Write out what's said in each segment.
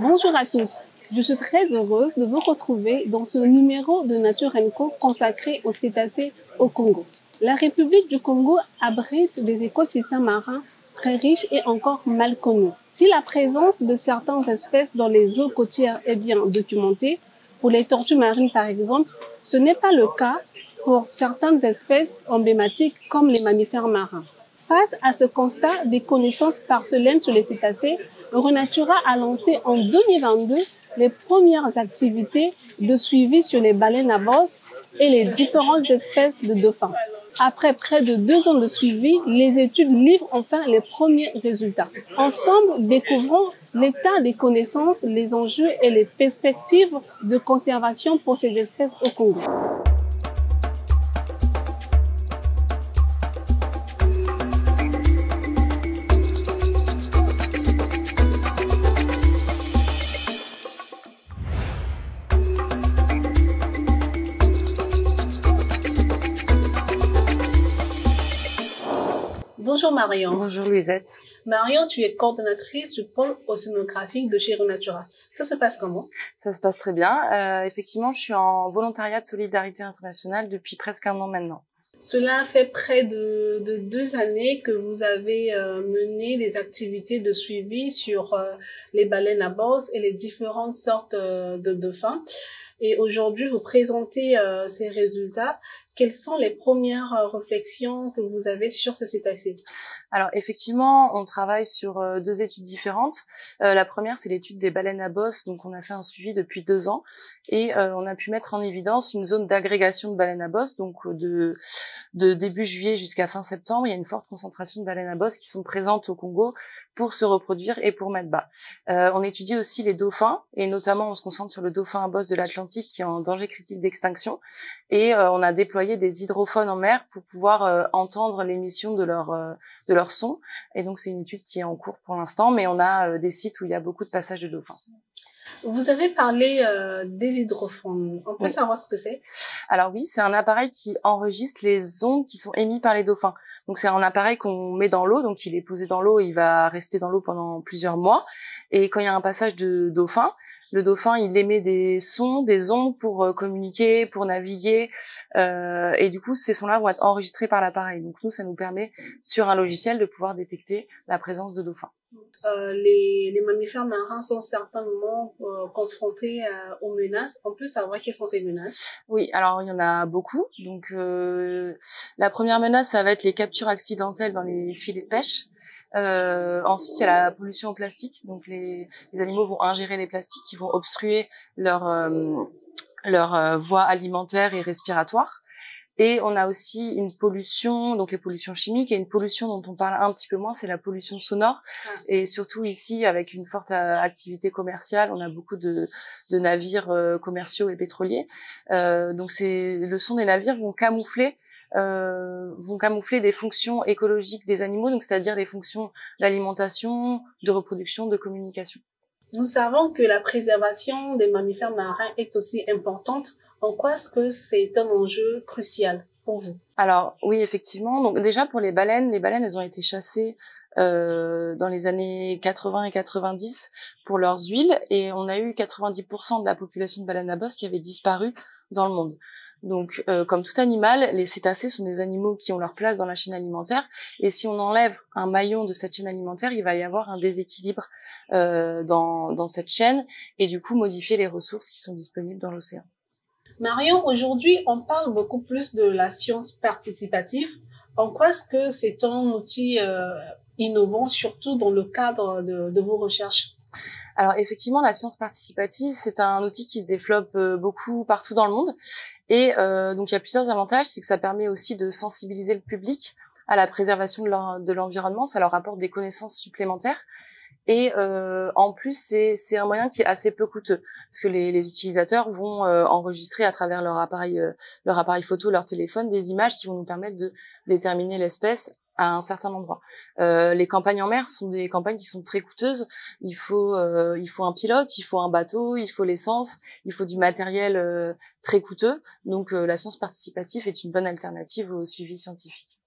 Bonjour à tous, je suis très heureuse de vous retrouver dans ce numéro de Nature & Co consacré aux cétacés au Congo. La République du Congo abrite des écosystèmes marins très riches et encore mal connus. Si la présence de certaines espèces dans les eaux côtières est bien documentée, pour les tortues marines par exemple, ce n'est pas le cas pour certaines espèces emblématiques comme les mammifères marins. Face à ce constat des connaissances parcelles sur les cétacés, Euronatura a lancé en 2022 les premières activités de suivi sur les baleines à bosse et les différentes espèces de dauphins. Après près de 2 ans de suivi, les études livrent enfin les premiers résultats. Ensemble, découvrons l'état des connaissances, les enjeux et les perspectives de conservation pour ces espèces au Congo. Bonjour Marion. Bonjour Louisette. Marion, tu es coordonnatrice du pôle océanographique de chez Euronatura. Ça se passe comment? Ça se passe très bien. Effectivement, je suis en volontariat de solidarité internationale depuis presque 1 an maintenant. Cela fait près de 2 années que vous avez mené des activités de suivi sur les baleines à bosse et les différentes sortes de dauphins. Et aujourd'hui, vous présentez ces résultats. Quelles sont les premières réflexions que vous avez sur ces cétacés? Alors effectivement, on travaille sur 2 études différentes. La première, c'est l'étude des baleines à bosse. Donc on a fait un suivi depuis 2 ans et on a pu mettre en évidence une zone d'agrégation de baleines à bosse. Donc de début juillet jusqu'à fin septembre, il y a une forte concentration de baleines à bosse qui sont présentes au Congo pour se reproduire et pour mettre bas. On étudie aussi les dauphins et notamment on se concentre sur le dauphin à bosse de l'Atlantique qui est en danger critique d'extinction et on a déployé des hydrophones en mer pour pouvoir entendre l'émission de leur son. Et donc, c'est une étude qui est en cours pour l'instant, mais on a des sites où il y a beaucoup de passages de dauphins. Vous avez parlé des hydrophones. On peut savoir ce que c'est? Alors oui, c'est un appareil qui enregistre les ondes qui sont émises par les dauphins. Donc, c'est un appareil qu'on met dans l'eau. Donc, il est posé dans l'eau, il va rester dans l'eau pendant plusieurs mois. Et quand il y a un passage de dauphin, le dauphin, il émet des sons, des ondes pour communiquer, pour naviguer. Et du coup, ces sons-là vont être enregistrés par l'appareil. Donc nous, ça nous permet, sur un logiciel, de pouvoir détecter la présence de dauphins. Les mammifères marins sont certainement confrontés aux menaces. On peut savoir quelles sont ces menaces? Oui, alors il y en a beaucoup. Donc la première menace, ça va être les captures accidentelles dans les filets de pêche. Ensuite, il y a la pollution au plastique. Donc, les animaux vont ingérer les plastiques qui vont obstruer leur voie alimentaire et respiratoire. Et on a aussi une pollution, donc les pollutions chimiques, et une pollution dont on parle un petit peu moins, c'est la pollution sonore. Et surtout ici, avec une forte activité commerciale, on a beaucoup de navires commerciaux et pétroliers. Donc, le son des navires vont camoufler des fonctions écologiques des animaux, donc c'est-à-dire les fonctions d'alimentation, de reproduction, de communication. Nous savons que la préservation des mammifères marins est aussi importante. En quoi est-ce que c'est un enjeu crucial pour vous? Alors oui, effectivement. Donc déjà pour les baleines, elles ont été chassées dans les années 80 et 90 pour leurs huiles, et on a eu 90% de la population de baleines à bosse qui avait disparu dans le monde. Donc, comme tout animal, les cétacés sont des animaux qui ont leur place dans la chaîne alimentaire, et si on enlève un maillon de cette chaîne alimentaire, il va y avoir un déséquilibre dans cette chaîne, et du coup modifier les ressources qui sont disponibles dans l'océan. Marion, aujourd'hui, on parle beaucoup plus de la science participative. En quoi est-ce que c'est un outil innovant, surtout dans le cadre de vos recherches? Alors effectivement, la science participative, c'est un outil qui se développe beaucoup partout dans le monde. Et donc il y a plusieurs avantages, c'est que ça permet aussi de sensibiliser le public à la préservation de l'environnement, ça leur apporte des connaissances supplémentaires. Et en plus, c'est un moyen qui est assez peu coûteux, parce que les utilisateurs vont enregistrer à travers leur appareil photo, leur téléphone, des images qui vont nous permettre de déterminer l'espèce à un certain endroit. Les campagnes en mer sont des campagnes qui sont très coûteuses. Il faut un pilote, il faut un bateau, il faut l'essence, il faut du matériel très coûteux. Donc la science participative est une bonne alternative au suivi scientifique.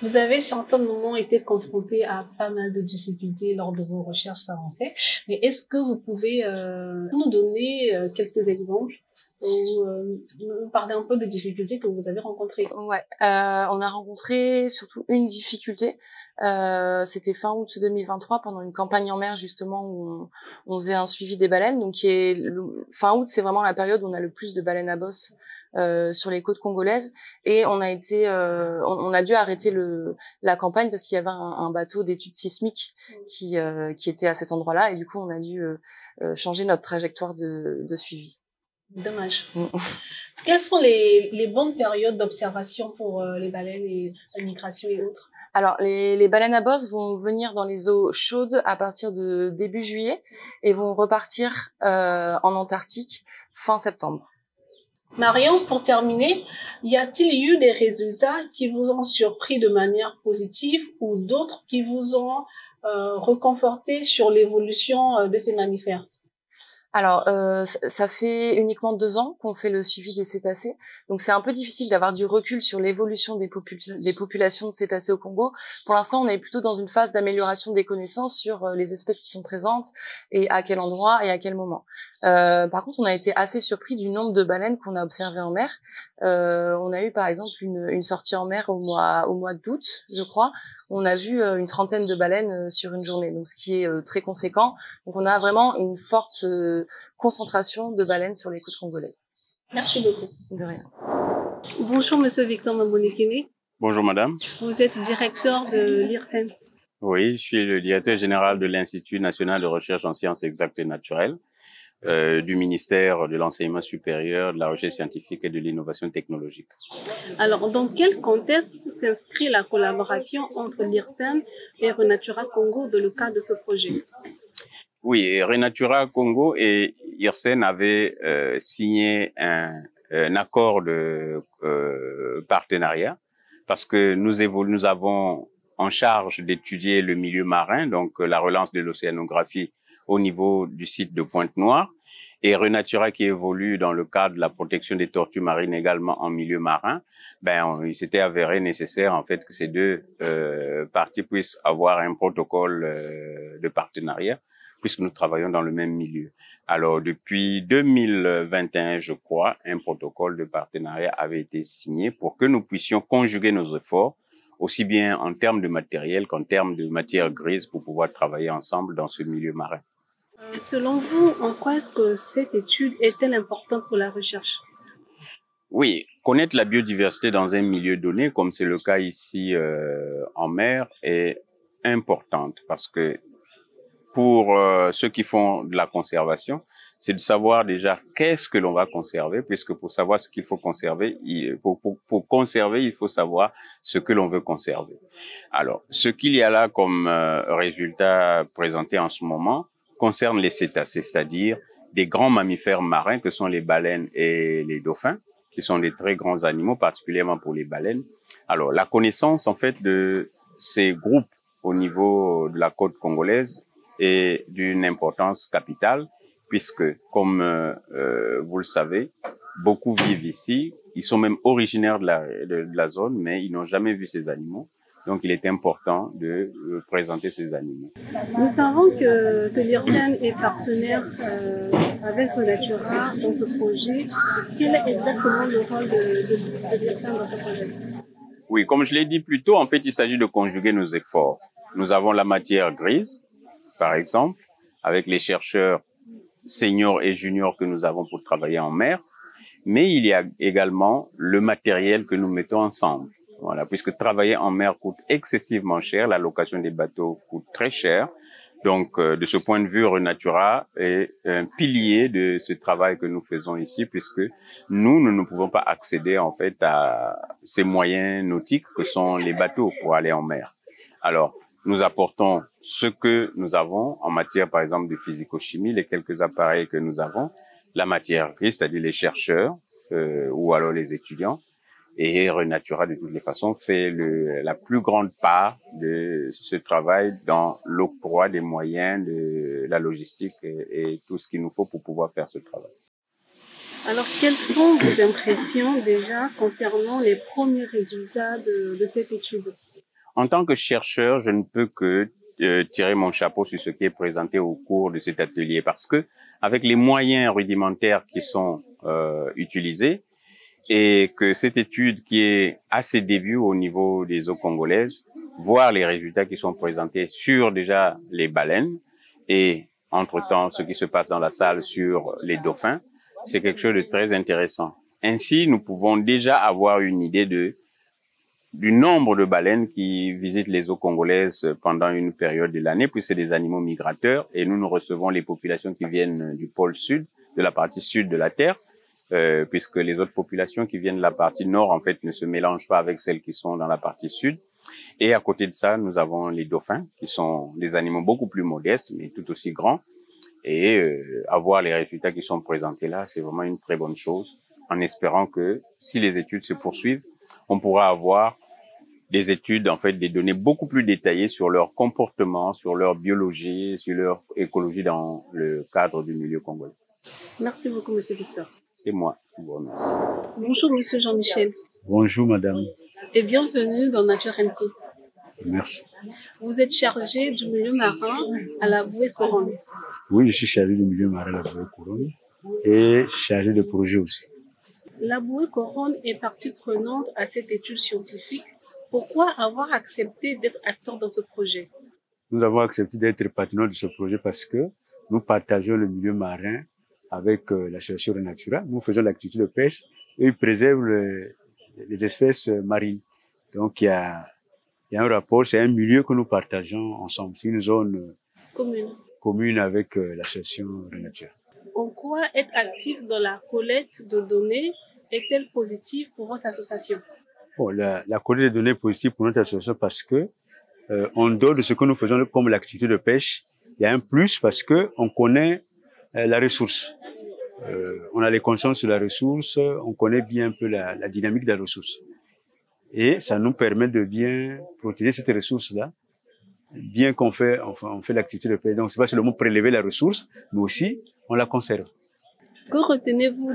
Vous avez certainement été confronté à pas mal de difficultés lors de vos recherches avancées, mais est-ce que vous pouvez nous donner quelques exemples ou nous parler un peu des difficultés que vous avez rencontrées? Ouais, on a rencontré surtout une difficulté. C'était fin août 2023 pendant une campagne en mer justement où on faisait un suivi des baleines. Donc fin août, c'est vraiment la période où on a le plus de baleines à bosse sur les côtes congolaises. Et on a dû arrêter la campagne parce qu'il y avait un bateau d'études sismiques qui était à cet endroit-là. Et du coup, on a dû changer notre trajectoire de suivi. Dommage. Quelles sont les bonnes périodes d'observation pour les baleines et la migration et autres? Alors, les baleines à bosse vont venir dans les eaux chaudes à partir de début juillet et vont repartir en Antarctique fin septembre. Marion, pour terminer, y a-t-il eu des résultats qui vous ont surpris de manière positive ou d'autres qui vous ont reconforté sur l'évolution de ces mammifères? Alors, ça fait uniquement 2 ans qu'on fait le suivi des cétacés, donc c'est un peu difficile d'avoir du recul sur l'évolution des populations de cétacés au Congo. Pour l'instant, on est plutôt dans une phase d'amélioration des connaissances sur les espèces qui sont présentes et à quel endroit et à quel moment. Par contre, on a été assez surpris du nombre de baleines qu'on a observées en mer. On a eu par exemple une sortie en mer au mois d'août, je crois. On a vu une trentaine de baleines sur une journée, donc ce qui est très conséquent. Donc on a vraiment une forte concentration de baleines sur les côtes congolaises. Merci beaucoup. De rien. Bonjour Monsieur Victor Mambonekene. Bonjour madame. Vous êtes directeur de l'IRSEN. Oui, je suis le directeur général de l'Institut national de recherche en sciences exactes et naturelles, du ministère de l'enseignement supérieur, de la recherche scientifique et de l'innovation technologique. Alors, dans quel contexte s'inscrit la collaboration entre l'IRSEN et Renatura Congo dans le cadre de ce projet? Oui, Renatura Congo et IRSEN avaient signé un accord de partenariat parce que nous avons en charge d'étudier le milieu marin, donc la relance de l'océanographie au niveau du site de Pointe-Noire, et Renatura qui évolue dans le cadre de la protection des tortues marines également en milieu marin. Il s'était avéré nécessaire en fait que ces deux parties puissent avoir un protocole de partenariat, puisque nous travaillons dans le même milieu. Alors, depuis 2021, je crois, un protocole de partenariat avait été signé pour que nous puissions conjuguer nos efforts, aussi bien en termes de matériel qu'en termes de matière grise, pour pouvoir travailler ensemble dans ce milieu marin. Selon vous, en quoi est-ce que cette étude est-elle importante pour la recherche? Oui, connaître la biodiversité dans un milieu donné, comme c'est le cas ici en mer, est importante parce que pour ceux qui font de la conservation, c'est de savoir déjà qu'est-ce que l'on va conserver, puisque pour savoir ce qu'il faut conserver, pour conserver, il faut savoir ce que l'on veut conserver. Alors, ce qu'il y a là comme résultat présenté en ce moment concerne les cétacés, c'est-à-dire des grands mammifères marins que sont les baleines et les dauphins, qui sont des très grands animaux, particulièrement pour les baleines. Alors, la connaissance, en fait, de ces groupes au niveau de la côte congolaise est d'une importance capitale, puisque, comme vous le savez, beaucoup vivent ici. Ils sont même originaires de la zone, mais ils n'ont jamais vu ces animaux. Donc, il est important de présenter ces animaux. Nous savons que l'IRSEN est partenaire avec Renatura dans ce projet. Quel est exactement le rôle de l'IRSEN dans ce projet? Oui, comme je l'ai dit plus tôt, en fait, il s'agit de conjuguer nos efforts. Nous avons la matière grise, par exemple, avec les chercheurs seniors et juniors que nous avons pour travailler en mer. Mais il y a également le matériel que nous mettons ensemble. Voilà, puisque travailler en mer coûte excessivement cher, la location des bateaux coûte très cher. Donc, de ce point de vue, Renatura est un pilier de ce travail que nous faisons ici, puisque nous ne pouvons pas accéder en fait à ces moyens nautiques que sont les bateaux pour aller en mer. Alors, nous apportons ce que nous avons en matière, par exemple, de physico-chimie, les quelques appareils que nous avons, la matière grise, c'est-à-dire les chercheurs ou alors les étudiants. Et Renatura, de toutes les façons, fait la plus grande part de ce travail dans l'octroi des moyens, de la logistique et tout ce qu'il nous faut pour pouvoir faire ce travail. Alors, quelles sont vos impressions déjà concernant les premiers résultats de cette étude? En tant que chercheur, je ne peux que tirer mon chapeau sur ce qui est présenté au cours de cet atelier parce que avec les moyens rudimentaires qui sont utilisés et que cette étude qui est à ses débuts au niveau des eaux congolaises, voir les résultats qui sont présentés sur déjà les baleines et entre-temps ce qui se passe dans la salle sur les dauphins, c'est quelque chose de très intéressant. Ainsi, nous pouvons déjà avoir une idée du nombre de baleines qui visitent les eaux congolaises pendant une période de l'année, puis c'est des animaux migrateurs et nous recevons les populations qui viennent du pôle sud, de la partie sud de la Terre, puisque les autres populations qui viennent de la partie nord, en fait, ne se mélangent pas avec celles qui sont dans la partie sud. Et à côté de ça, nous avons les dauphins, qui sont des animaux beaucoup plus modestes, mais tout aussi grands. Et avoir les résultats qui sont présentés là, c'est vraiment une très bonne chose, en espérant que si les études se poursuivent, on pourra avoir des études, en fait, des données beaucoup plus détaillées sur leur comportement, sur leur biologie, sur leur écologie dans le cadre du milieu congolais. Merci beaucoup, Monsieur Victor. C'est moi qui vous remercie. Bonjour, Monsieur Jean-Michel. Bonjour, madame. Et bienvenue dans Nature & Co. Merci. Vous êtes chargé du milieu marin à la Bouée-Couronne. Oui, je suis chargé du milieu marin à la Bouée-Couronne et chargé de projet aussi. La Bouée-Couronne est partie prenante à cette étude scientifique. Pourquoi avoir accepté d'être acteur dans ce projet? Nous avons accepté d'être partenaires de ce projet parce que nous partageons le milieu marin avec l'association Renatura. Nous faisons l'activité de pêche et ils préservent les espèces marines. Donc, il y a un rapport, c'est un milieu que nous partageons ensemble. C'est une zone commune avec l'association Renatura. En quoi être actif dans la collecte de données est-elle positive pour votre association? Bon, la collecte de données est positive pour notre association parce que en dehors de ce que nous faisons comme l'activité de pêche, il y a un plus parce que on connaît la ressource. On a les connaissances sur la ressource, on connaît bien un peu la dynamique de la ressource. Et ça nous permet de bien protéger cette ressource-là, bien qu'on fait l'activité de pêche. Donc, c'est pas seulement prélever la ressource, mais aussi on la conserve. Que retenez-vous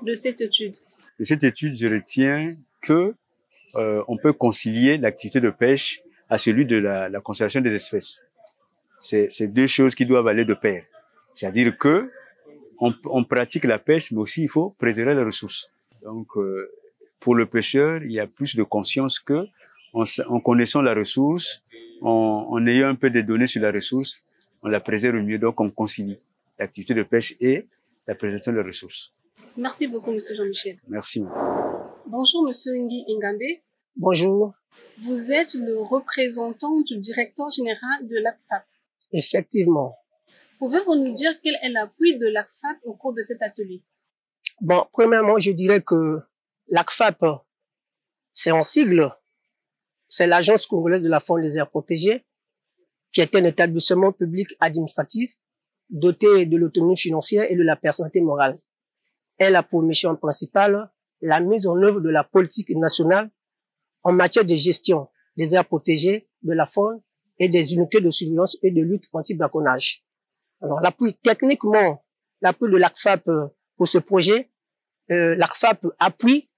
de cette étude? De cette étude, je retiens que on peut concilier l'activité de pêche à celui de la conservation des espèces. C'est deux choses qui doivent aller de pair. C'est-à-dire que on pratique la pêche, mais aussi il faut préserver les ressources. Donc, pour le pêcheur, il y a plus de conscience que en connaissant la ressource, en ayant un peu de données sur la ressource, on la préserve mieux. Donc, on concilie l'activité de pêche et la préservation des ressources. Merci beaucoup, Monsieur Jean-Michel. Merci. Bonjour, Monsieur Nguy Ngambe. Bonjour. Vous êtes le représentant du directeur général de l'ACFAP. Effectivement. Pouvez-vous nous dire quel est l'appui de l'ACFAP au cours de cet atelier? Bon, premièrement, je dirais que l'ACFAP, c'est en sigle. C'est l'Agence congolaise de la faune des aires protégées, qui est un établissement public administratif doté de l'autonomie financière et de la personnalité morale. Elle a pour mission principale la mise en œuvre de la politique nationale en matière de gestion des aires protégées, de la faune et des unités de surveillance et de lutte anti-braconnage. Alors, l'appui de l'ACFAP pour ce projet, l'ACFAP appuie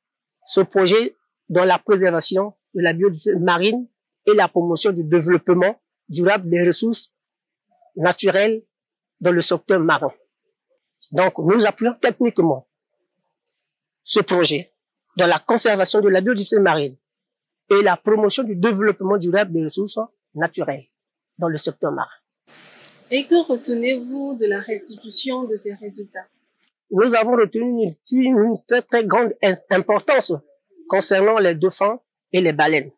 ce projet dans la préservation de la biodiversité marine et la promotion du développement durable des ressources naturelles dans le secteur marin. Donc, nous appuyons techniquement ce projet dans la conservation de la biodiversité marine et la promotion du développement durable des ressources naturelles dans le secteur marin. Et que retenez-vous de la restitution de ces résultats? Nous avons retenu une très très grande importance concernant les dauphins et les baleines.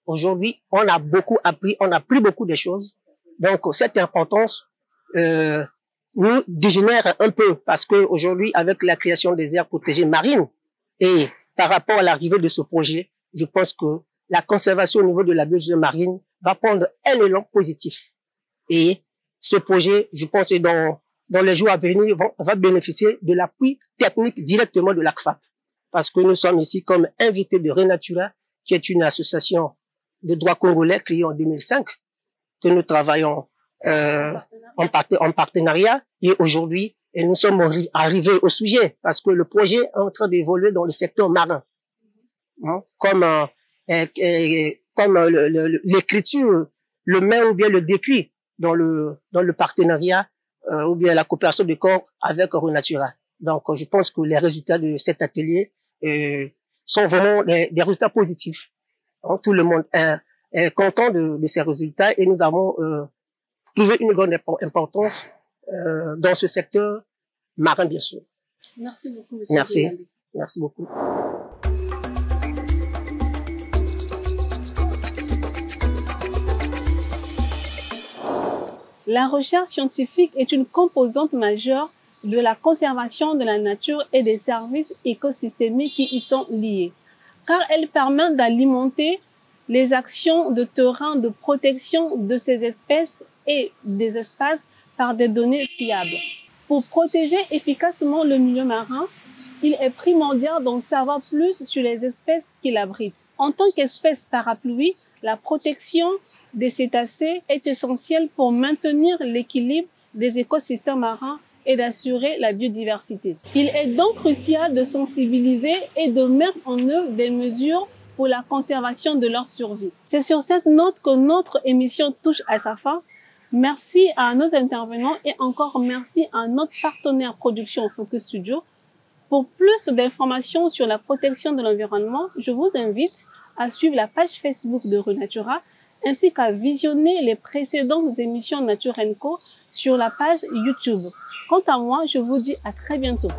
Aujourd'hui, on a beaucoup appris, on a appris beaucoup de choses. Donc, cette importance nous dégénère un peu parce que aujourd'hui, avec la création des aires protégées marines et par rapport à l'arrivée de ce projet, je pense que la conservation au niveau de la biodiversité marine va prendre un élan positif. Et ce projet, je pense que dans les jours à venir, va bénéficier de l'appui technique directement de l'ACFAP. Parce que nous sommes ici comme invités de Renatura, qui est une association de droit congolais créée en 2005, que nous travaillons en partenariat. Et aujourd'hui, nous sommes arrivés au sujet, parce que le projet est en train d'évoluer dans le secteur marin. Comme comme l'écriture le met ou bien le décrit dans le partenariat ou bien la coopération de corps avec Renatura. Donc, je pense que les résultats de cet atelier sont vraiment des résultats positifs. Donc, tout le monde est content de ces résultats et nous avons trouvé une grande importance dans ce secteur marin, bien sûr. Merci beaucoup, monsieur. Merci. Merci beaucoup. La recherche scientifique est une composante majeure de la conservation de la nature et des services écosystémiques qui y sont liés, car elle permet d'alimenter les actions de terrain de protection de ces espèces et des espaces par des données fiables. Pour protéger efficacement le milieu marin, il est primordial d'en savoir plus sur les espèces qui l'abritent. En tant qu'espèce parapluie, la protection des cétacés est essentielle pour maintenir l'équilibre des écosystèmes marins et d'assurer la biodiversité. Il est donc crucial de sensibiliser et de mettre en œuvre des mesures pour la conservation de leur survie. C'est sur cette note que notre émission touche à sa fin. Merci à nos intervenants et encore merci à notre partenaire production Focus Studio. Pour plus d'informations sur la protection de l'environnement, je vous invite à suivre la page Facebook de Renatura ainsi qu'à visionner les précédentes émissions Nature & Co sur la page YouTube. Quant à moi, je vous dis à très bientôt.